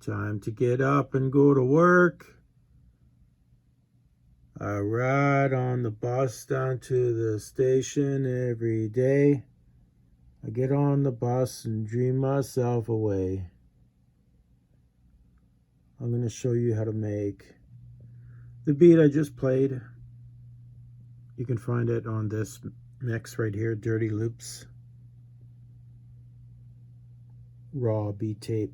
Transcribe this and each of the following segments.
Time to get up and go to work. I ride on the bus down to the station every day. I get on the bus and dream myself away. I'm going to show you how to make the beat I just played. You can find it on this mix right here, Dirty Loops. Raw beat tape,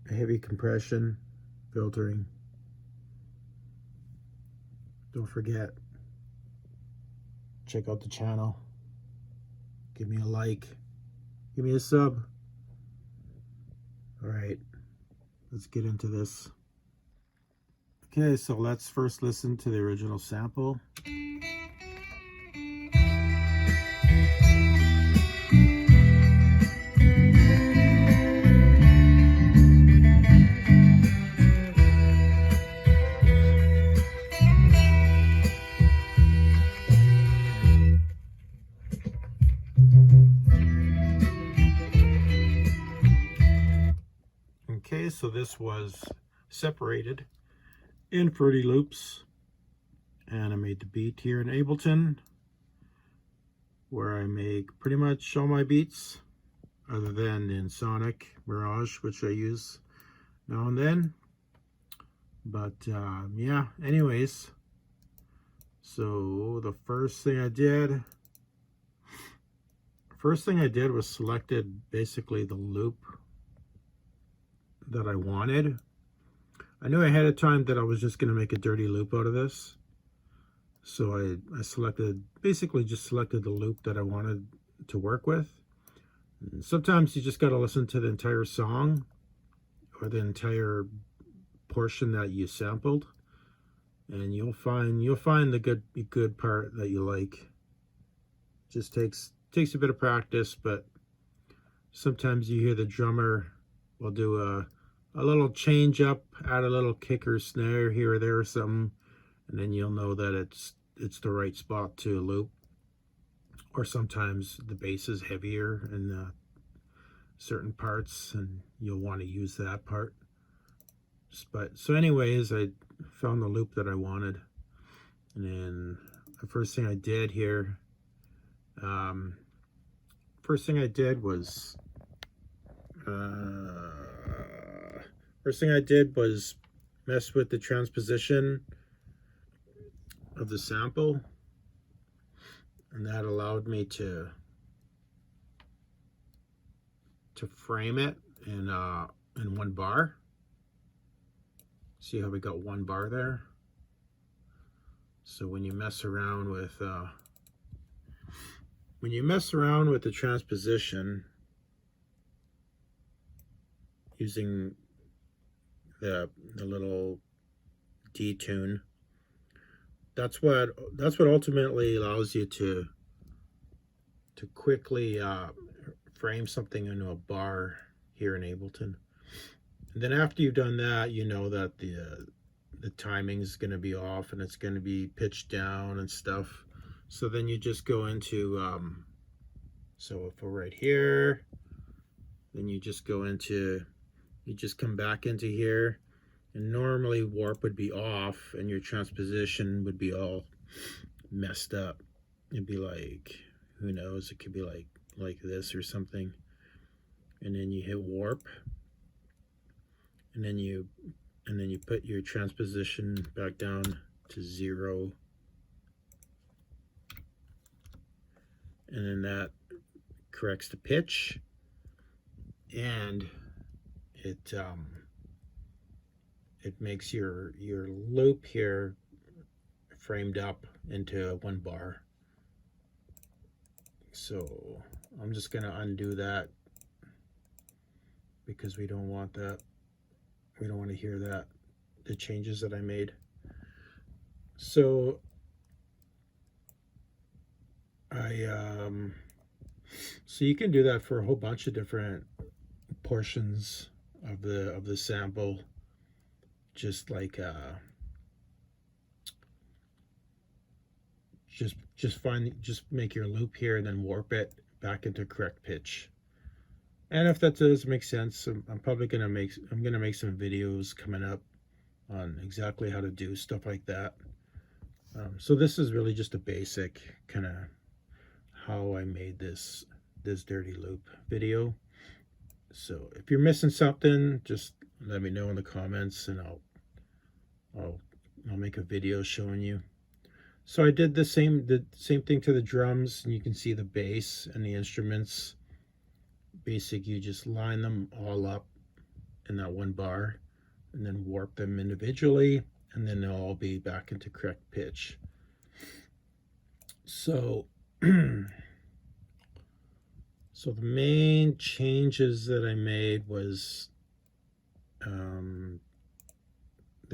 heavy compression, filtering. Don't forget, check out the channel. Give me a like. Give me a sub. All right, let's get into this. Okay, so let's first listen to the original sample. Okay, so this was separated in Fruity Loops, and I made the beat here in Ableton, where I make pretty much all my beats, other than in Sonic Mirage, which I use now and then. But yeah, anyways, so the first thing I did was selected basically the loop that I wanted. I knew ahead of time that I was just going to make a dirty loop out of this. So I basically just selected the loop that I wanted to work with. And sometimes you just got to listen to the entire song or the entire portion that you sampled, and you'll find the good part that you like. Just takes a bit of practice, but sometimes you hear the drummer will do a little change up, add a little kick or snare here or there or something, and then you'll know that it's the right spot to loop. Or sometimes the bass is heavier in certain parts, and you'll want to use that part. But so anyways, I found the loop that I wanted, and then the first thing I did here, was mess with the transposition of the sample, and that allowed me to frame it in one bar. See how we got one bar there? So when you mess around with the transposition using the little detune, that's what ultimately allows you to quickly frame something into a bar here in Ableton. And then after you've done that, you know that the timing is going to be off and it's going to be pitched down and stuff. So then you just go into so if we're right here, then you just come back into here, and normally warp would be off and your transposition would be all messed up. It'd be like, who knows, it could be like this or something. And then you hit warp, and then you put your transposition back down to 0, and then that corrects the pitch, and it makes your loop here framed up into one bar. So I'm just gonna undo that because we don't want that. We don't want to hear that, the changes that I made. So so you can do that for a whole bunch of different portions of the sample. Just like just make your loop here and then warp it back into correct pitch. And if that does make sense, I'm probably gonna make some videos coming up on exactly how to do stuff like that. So this is really just a basic kind of how I made this dirty loop video. So if you're missing something, just let me know in the comments, and I'll make a video showing you. So I did the same thing to the drums, and you can see the bass and the instruments. Basic, you just line them all up in that one bar, and then warp them individually, and then they'll all be back into correct pitch. So so the main changes that I made was that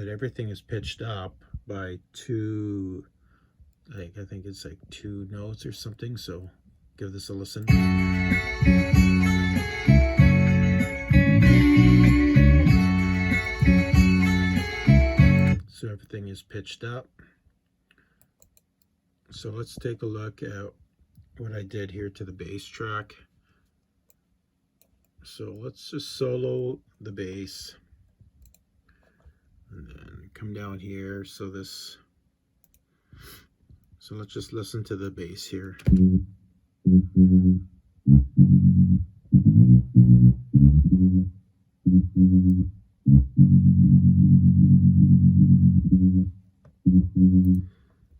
everything is pitched up by two, I think it's like 2 notes or something. So give this a listen. So everything is pitched up. So let's take a look at what I did here to the bass track. So let's just solo the bass and then come down here. So let's just listen to the bass here.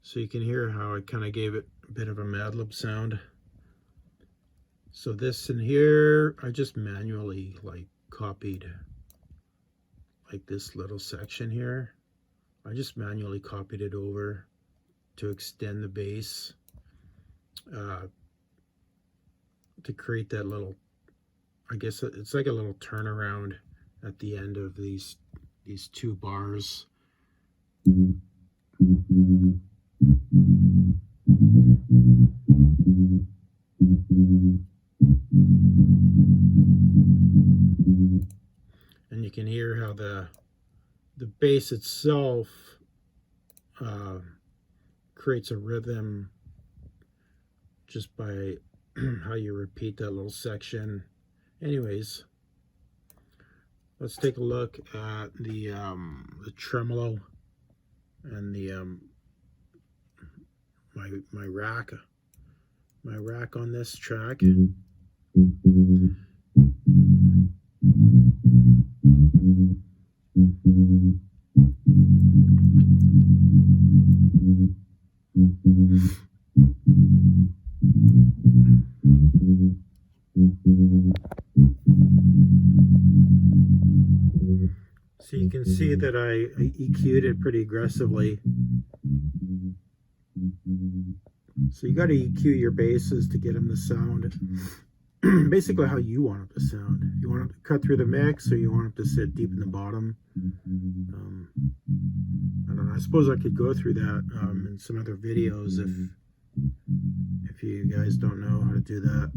So you can hear how I kind of gave it a bit of a madlib sound. So this in here, I just manually like copied like this little section here. I just manually copied it over to extend the bass, to create that little, I guess it's like a little turnaround at the end of these 2 bars. And you can hear how the bass itself creates a rhythm just by how you repeat that little section. Anyways, let's take a look at the tremolo and the my rack on this track. So you can see that I EQ'd it pretty aggressively. So you got to EQ your basses to get them to sound basically how you want them to sound. If you want them to cut through the mix, or you want them to sit deep in the bottom. I don't know. I suppose I could go through that in some other videos if you guys don't know how to do that.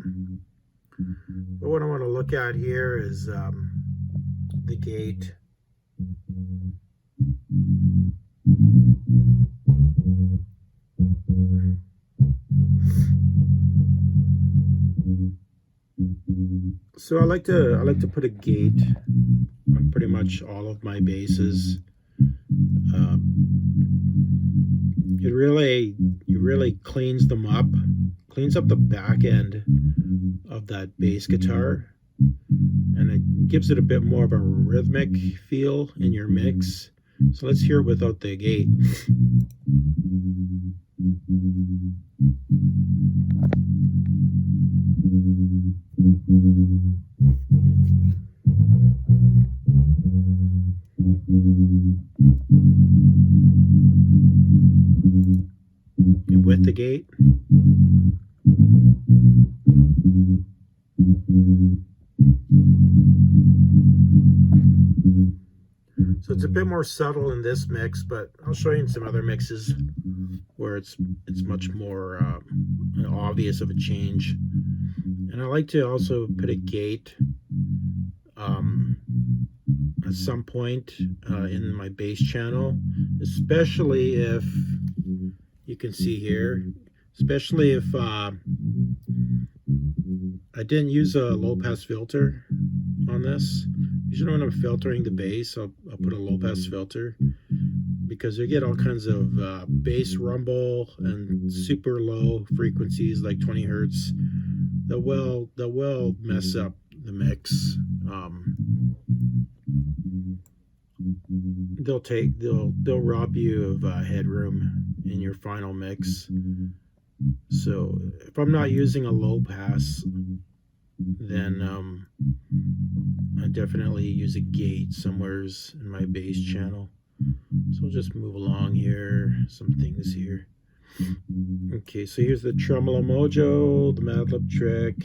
But what I want to look at here is the gate. So I like to put a gate on pretty much all of my basses. It really cleans them up, cleans up the back end of that bass guitar, and it gives it a bit more of a rhythmic feel in your mix. So let's hear it without the gate. And with the gate. So it's a bit more subtle in this mix, but I'll show you in some other mixes where it's much more obvious of a change. And I like to also put a gate at some point in my bass channel, especially if you can see here, especially if I didn't use a low pass filter on this. Usually when I'm filtering the bass, I'll put a low pass filter, because you get all kinds of bass rumble and super low frequencies like 20 hertz that will mess up the mix. They'll rob you of headroom in your final mix. So if I'm not using a low pass, then I definitely use a gate somewheres in my bass channel. So I'll just move along here, some things here. Okay, so here's the tremolo mojo, the madlib trick.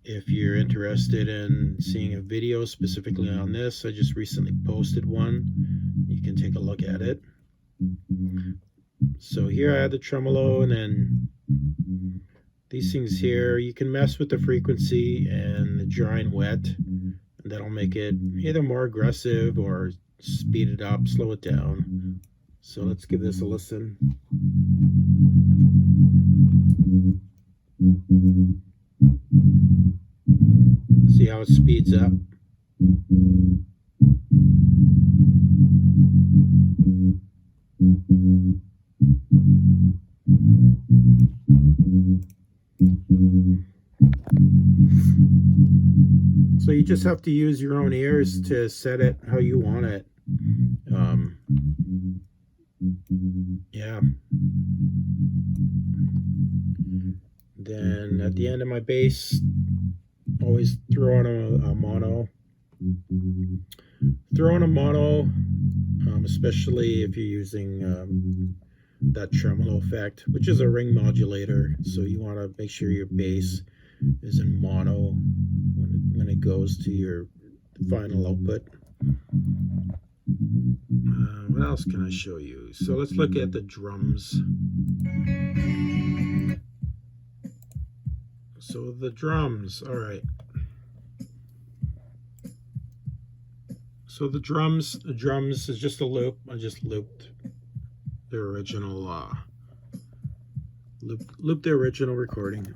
If you're interested in seeing a video specifically on this, I just recently posted one. You can take a look at it. So here I have the tremolo, and then these things here, you can mess with the frequency and the dry and wet, and that'll make it either more aggressive or speed it up, slow it down. So let's give this a listen. See how it speeds up? So you just have to use your own ears to set it how you want it. Yeah. Then at the end of my bass, always throw on a mono. Throw on a mono, especially if you're using that tremolo effect, which is a ring modulator. So you want to make sure your bass is in mono when it goes to your final output. What else can I show you? So let's look at the drums. So the drums, all right. So the drums is just a loop. I just looped the original loop the original recording.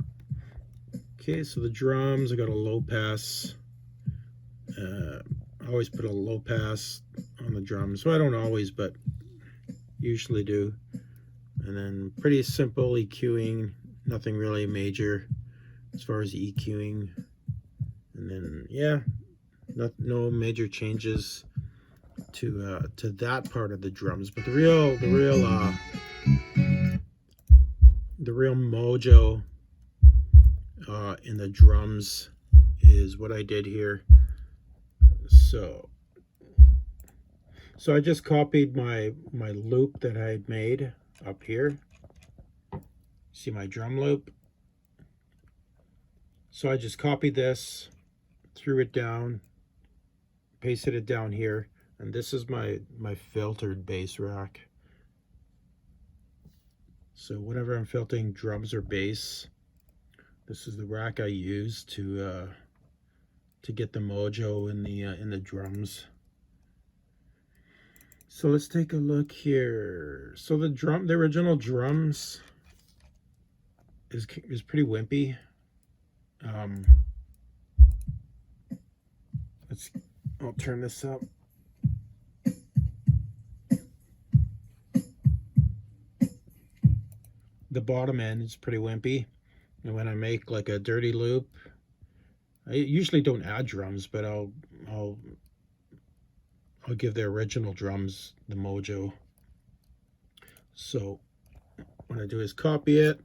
Okay, so the drums, I got a low pass. I always put a low pass on the drums. So I don't always, but usually do. And then pretty simple EQing, nothing really major as far as EQing. And then yeah, no major changes to that part of the drums. But the real mojo in the drums is what I did here. So I just copied my loop that I had made up here. See my drum loop? So I just copied this, threw it down, pasted it down here, and this is my filtered bass rack. So whenever I'm filtering drums or bass, this is the rack I use to get the mojo in the drums. So let's take a look here. So the original drums is pretty wimpy. I'll turn this up. The bottom end is pretty wimpy, and when I make like a dirty loop, I usually don't add drums, but I'll give the original drums the mojo. So what I do is copy it.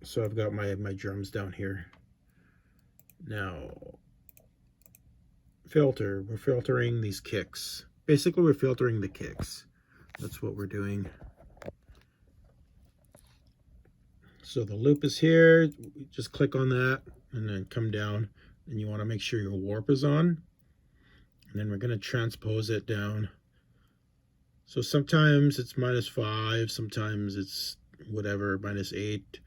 So I've got my drums down here. Now we're filtering these kicks. Basically we're filtering the kicks. That's what we're doing. So the loop is here, just click on that and then come down, and you want to make sure your warp is on, and then we're going to transpose it down. So sometimes it's -5, sometimes it's whatever, -8.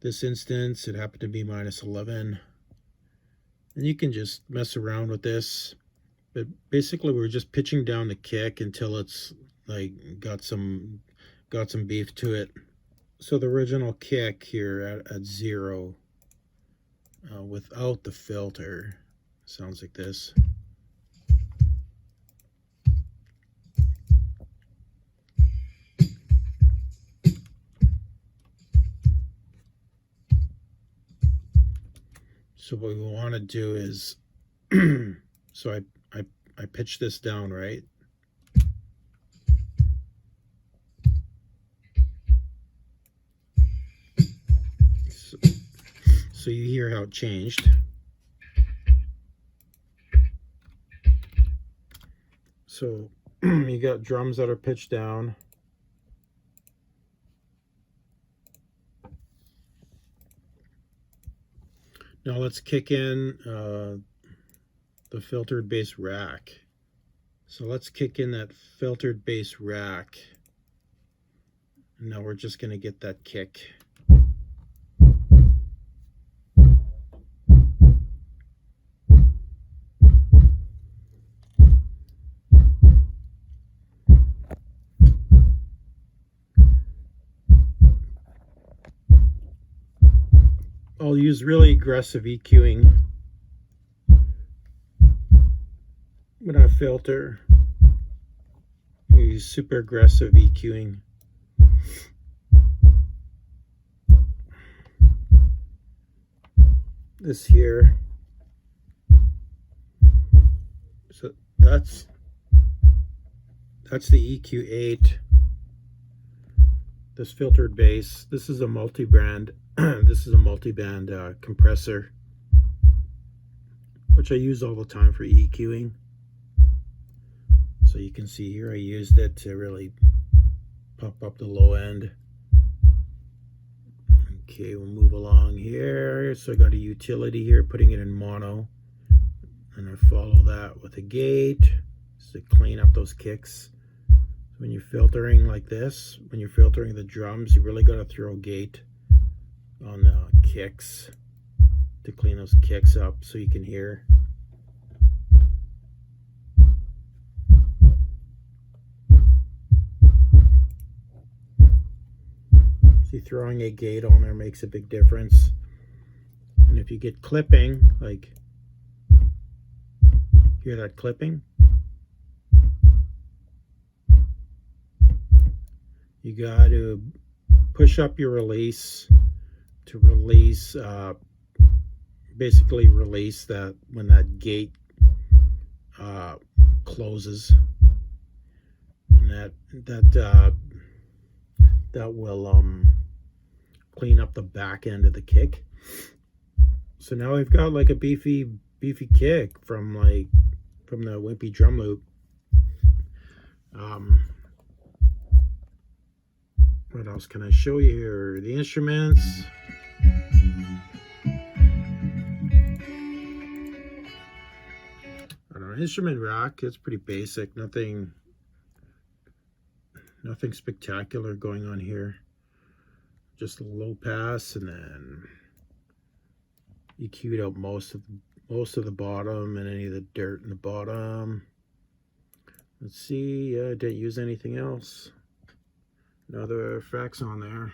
This instance it happened to be -11, and you can just mess around with this, but basically we're just pitching down the kick until it's like got some got some beef to it. So the original kick here at 0 without the filter sounds like this. So what we want to do is, so I pitch this down, right? So you hear how it changed. So you got drums that are pitched down. Now let's kick in the filtered bass rack. So let's kick in that filtered bass rack. And now we're just going to get that kick. I'll use really aggressive EQing when I filter. I use super aggressive EQing. This here. So that's the EQ8. This filtered bass. This is a multi-band. This is a multi-band compressor, which I use all the time for EQing. So you can see here I used it to really pop up the low end. Okay, we'll move along here. So I got a utility here, putting it in mono, and I follow that with a gate to clean up those kicks. So when you're filtering like this, when you're filtering the drums, you really got to throw a gate on the kicks to clean those kicks up so you can hear. See, throwing a gate on there makes a big difference. And if you get clipping, like, hear that clipping? You got to push up your release to release, basically release that when that gate closes, and that will clean up the back end of the kick. So now we've got like a beefy kick from the wimpy drum loop. What else can I show you here? The instruments. I don't know, instrument rack, it's pretty basic, nothing spectacular going on here. Just a low pass, and then you EQ'd out most of the bottom and any of the dirt in the bottom. Let's see, I didn't use anything else. No other effects on there.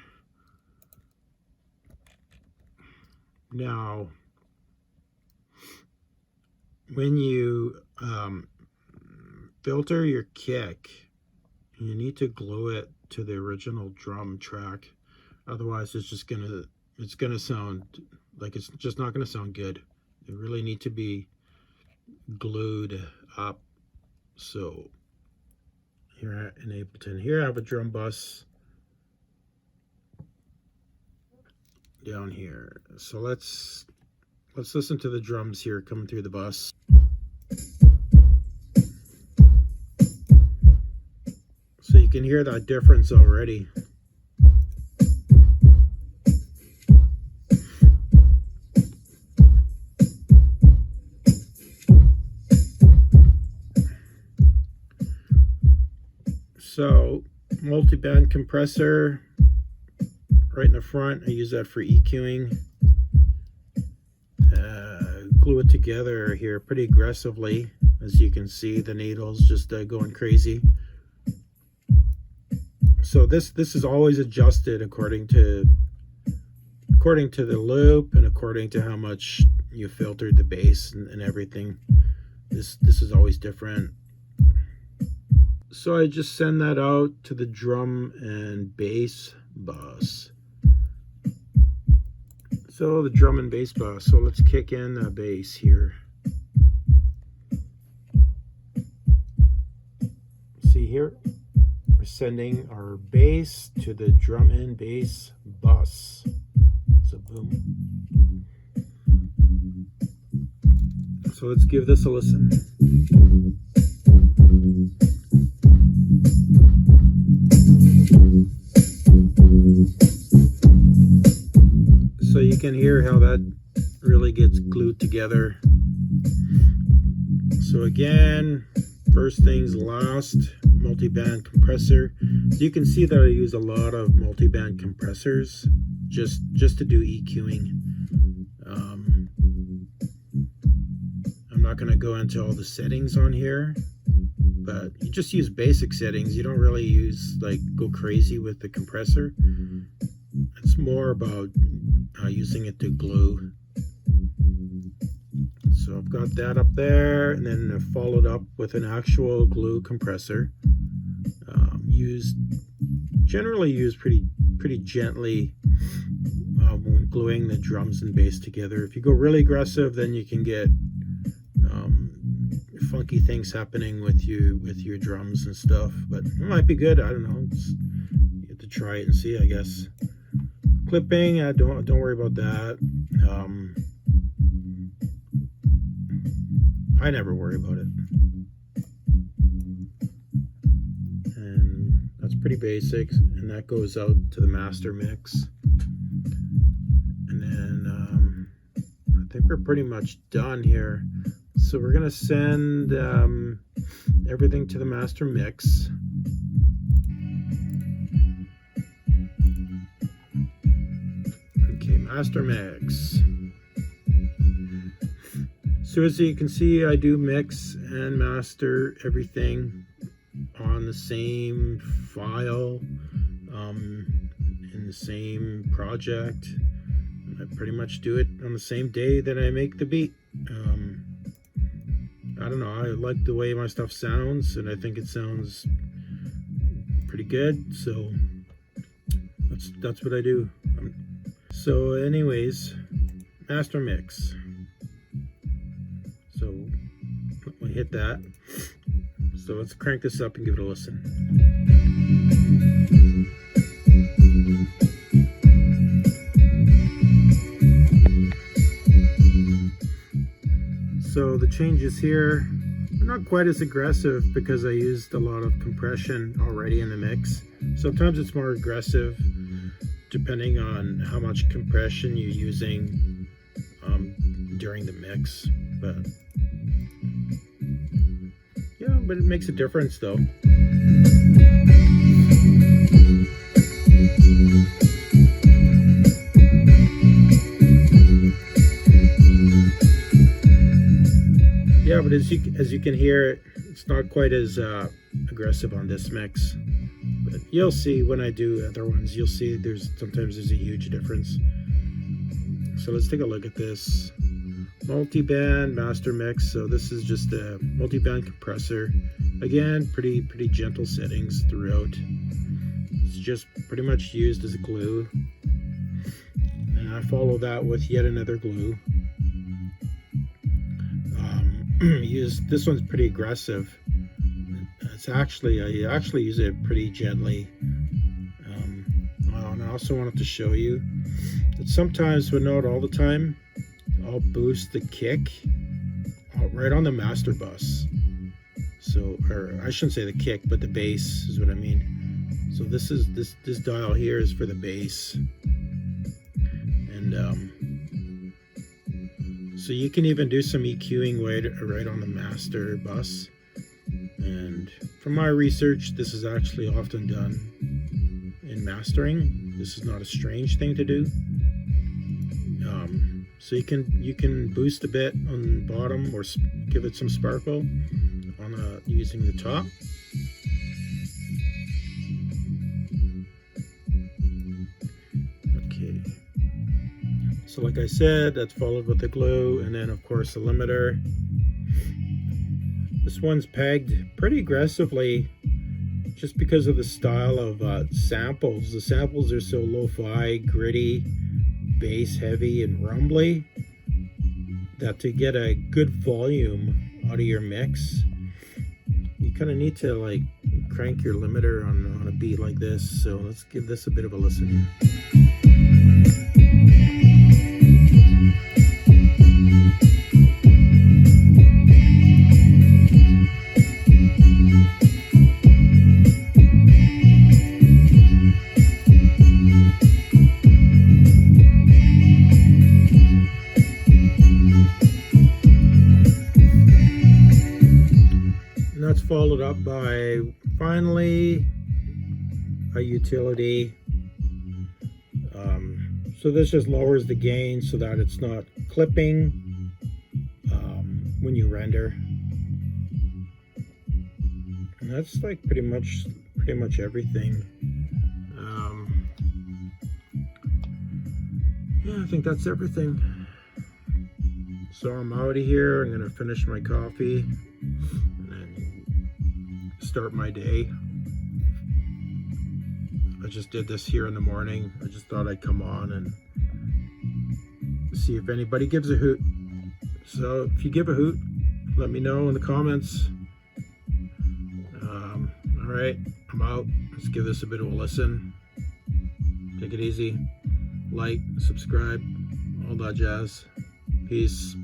Now, when you filter your kick, you need to glue it to the original drum track. Otherwise, it's gonna sound like it's just not gonna sound good. It really need to be glued up. So here in Ableton, here I have a drum bus down here. So let's listen to the drums here coming through the bus. So you can hear that difference already. So multi-band compressor right in the front. I use that for EQing. Glue it together here pretty aggressively. As you can see, the needle's just going crazy. So this is always adjusted according to the loop and according to how much you filtered the bass and everything. This is always different. So I just send that out to the drum and bass bus. So the drum and bass bus. So let's kick in the bass here. See here, we're sending our bass to the drum and bass bus. So boom. So let's give this a listen. So you can hear how that really gets glued together. So again, first things last, multi-band compressor. You can see that I use a lot of multi-band compressors just to do EQing. I'm not going to go into all the settings on here, but you just use basic settings. You don't really use go crazy with the compressor. It's more about using it to glue. So I've got that up there, and then I followed up with an actual glue compressor. Generally used pretty gently when gluing the drums and bass together. If you go really aggressive, then you can get funky things happening with your drums and stuff. But it might be good. I don't know. You have to try it and see, I guess. Clipping, don't worry about that. I never worry about it. And that's pretty basic, and that goes out to the master mix. And then I think we're pretty much done here. So we're gonna send everything to the master mix. Okay, master mix. So as you can see, I do mix and master everything on the same file, in the same project. I pretty much do it on the same day that I make the beat. I don't know, I like the way my stuff sounds, and I think it sounds pretty good, so that's what I do. So anyways, master mix. So we hit that. So let's crank this up and give it a listen. So the changes here are not quite as aggressive because I used a lot of compression already in the mix. Sometimes it's more aggressive depending on how much compression you're using during the mix. But yeah, but it makes a difference though. Yeah, but as you can hear, it's not quite as aggressive on this mix. But you'll see when I do other ones, you'll see sometimes there's a huge difference. So let's take a look at this. Multi-band master mix. So this is just a multi-band compressor. Again, pretty gentle settings throughout. It's just pretty much used as a glue. And I follow that with yet another glue. This one's pretty aggressive. I actually use it pretty gently. And I also wanted to show you that sometimes, but not all the time, I'll boost the kick right on the master bus. So, or I shouldn't say the kick, but the bass is what I mean. So this dial here is for the bass, and so you can even do some EQing right on the master bus. And from my research, this is actually often done in mastering. This is not a strange thing to do. So you can boost a bit on the bottom or give it some sparkle on using the top. So like I said, that's followed with the glue, and then of course the limiter. This one's pegged pretty aggressively just because of the style of samples. The samples are so lo-fi, gritty, bass heavy, and rumbly that to get a good volume out of your mix, you kind of need to like crank your limiter on a beat like this. So let's give this a bit of a listen here. That's followed up by finally a utility. So this just lowers the gain so that it's not clipping when you render. And that's like pretty much everything. Yeah, I think that's everything. So I'm out of here. I'm gonna finish my coffee and then start my day. I just did this here in the morning. I just thought I'd come on and see if anybody gives a hoot. So if you give a hoot, let me know in the comments. All right, I'm out. Let's give this a bit of a listen. Take it easy. Like, subscribe, all that jazz. Peace.